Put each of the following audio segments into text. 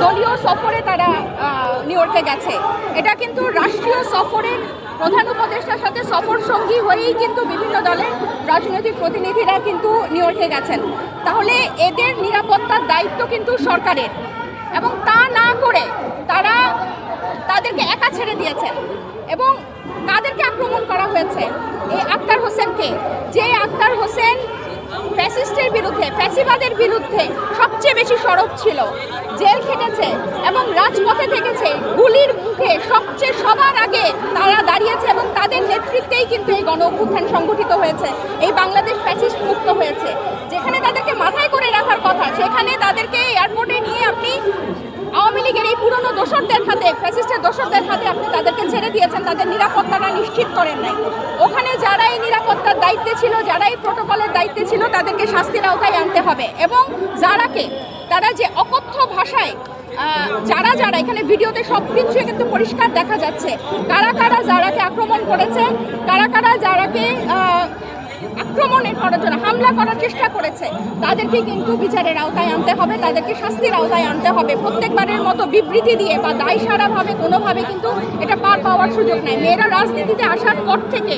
দলীয় সফরে তারা নিউ ইয়র্কে গেছে। এটা কিন্তু রাষ্ট্রীয় সফরের প্রধান উপদেষ্টার সাথে সফর সঙ্গী হয়েই কিন্তু বিভিন্ন দলের রাজনৈতিক প্রতিনিধিরা কিন্তু নিউ ইয়র্কে গেছেন। তাহলে এদের নিরাপত্তার দায়িত্ব কিন্তু সরকারের, এবং তা না করে তারা তাদেরকে একা ছেড়ে দিয়েছেন। এবং কাদেরকে আক্রমণ করা হয়েছে? এই আক্তার হোসেনকে, যে আক্তার হোসেন ফ্যাসিস্টের বিরুদ্ধে, ফ্যাসিবাদের বিরুদ্ধে সবচেয়ে বেশি সরব ছিল, জেল খেটেছে এবং রাজপথে থেকেছে, গুলির মুখে সবচেয়ে সবার আগে তারা দাঁড়িয়েছে এবং তাদের নেতৃত্বেই কিন্তু এই গণ অভ্যুত্থান সংগঠিত হয়েছে, এই বাংলাদেশ ফ্যাসিস্ট মুক্ত হয়েছে। যেখানে তাদেরকে মাথায় করে রাখার কথা, সেখানে তাদেরকে এয়ারপোর্টে নিয়ে আপনি আওয়ামী লীগের এই পুরনো দোসরদের হাতে, ফ্যাসিস্টের দোসরদের হাতে আপনি তাদেরকে ছেড়ে দিয়েছেন, তাদের নিরাপত্তাটা নিশ্চিত করেন নাই। ওখানে যারা এই নিরাপত্তার দায়িত্বে ছিল, যারা এই প্রোটোকলের দায়িত্বে ছিল, তাদেরকে শাস্তির আওতায় আনতে হবে। এবং তারা যে অকথ্য ভাষায় যারা এখানে ভিডিওতে সব কিছু কিন্তু পরিষ্কার দেখা যাচ্ছে, কারা যারাকে আক্রমণ করেছে, কারা যারাকে আক্রমণের করার জন্য হামলা করার চেষ্টা করেছে, তাদেরকে কিন্তু বিচারের আওতায় আনতে হবে, তাদেরকে শাস্তির আওতায় আনতে হবে। প্রত্যেকবারের মতো বিবৃতি দিয়ে বা দায়সারাভাবে কোনোভাবে কিন্তু এটা পার পাওয়ার সুযোগ নাই। মেয়েরা রাজনীতিতে আসার পর থেকে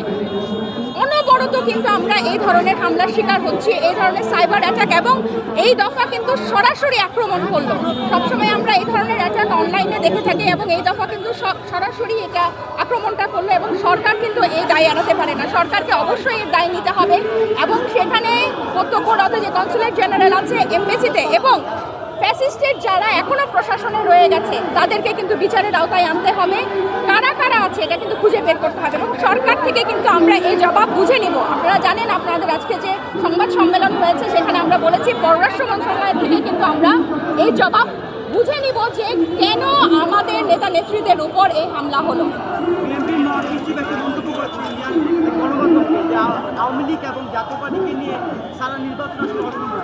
অনবরত কিন্তু আমরা এই ধরনের হামলার শিকার হচ্ছি, এই ধরনের সাইবার অ্যাটাক, এবং এই দফা কিন্তু সরাসরি আক্রমণ করলো। সবসময় আমরা এই ধরনের অ্যাটাক অনলাইনে দেখে থাকি, এবং এই দফা কিন্তু সরাসরি এটা আক্রমণটা করলো, এবং সরকার কিন্তু এই দায় এড়াতে পারে না। সরকারকে অবশ্যই এর দায় নিতে হবে, এবং সেখানে প্রত্যক্ষরত যে কনসুলেট জেনারেল আছে এমবেসিতে, এবং ফ্যাসিস্টের যারা এখনো প্রশাসনে রয়ে গেছে, তাদেরকে কিন্তু বিচারের আওতায় আনতে হবে। কারা আছে এটা কিন্তু খুঁজে বের করতে হবে, এবং সরকার থেকে কিন্তু আমরা এই জবাব বুঝে নিব। আপনারা জানেন, আপনাদের আজকে যে সংবাদ সম্মেলন হয়েছে সেখানে আমরা বলেছি পররাষ্ট্র মন্ত্রণালয় থেকে কিন্তু আমরা এই জবাব বুঝে নিব যে কেন আমাদের নেতা নেত্রীদের উপর এই হামলা হলো। আওয়ামী লীগ এবং জাতীয় পার্টিকে নিয়ে সারা নির্বাচন আসলে অসম্ভব।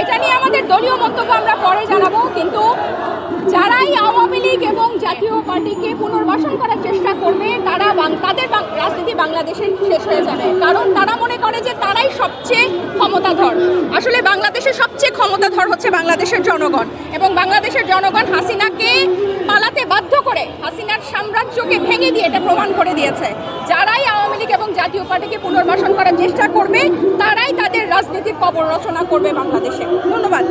এটা নিয়ে আমাদের দলীয় মন্তব্য আমরা পরে জানাবো, কিন্তু যারাই আওয়ামী লীগ এবং জাতীয় পার্টিকে পুনর্বাসন করার চেষ্টা করবে, তাদের রাজনীতি বাংলাদেশে শেষ হয়ে যাবে। কারণ তারা মনে করে যে তারাই সবচেয়ে ক্ষমতাধর। আসলে বাংলাদেশের সবচেয়ে ক্ষমতাধর হচ্ছে বাংলাদেশের জনগণ, এবং বাংলাদেশের জনগণ হাসিনাকে পালাতে বাধ্য করে, হাসিনার সাম্রাজ্যকে ভেঙে দিয়ে এটা প্রমাণ করে দিয়েছে। যারাই আওয়ামী লীগ এবং জাতীয় পার্টিকে পুনর্বাসন করার চেষ্টা করবে, তারাই তাদের রাজনীতির কবর রচনা করবে বাংলাদেশে। ধন্যবাদ।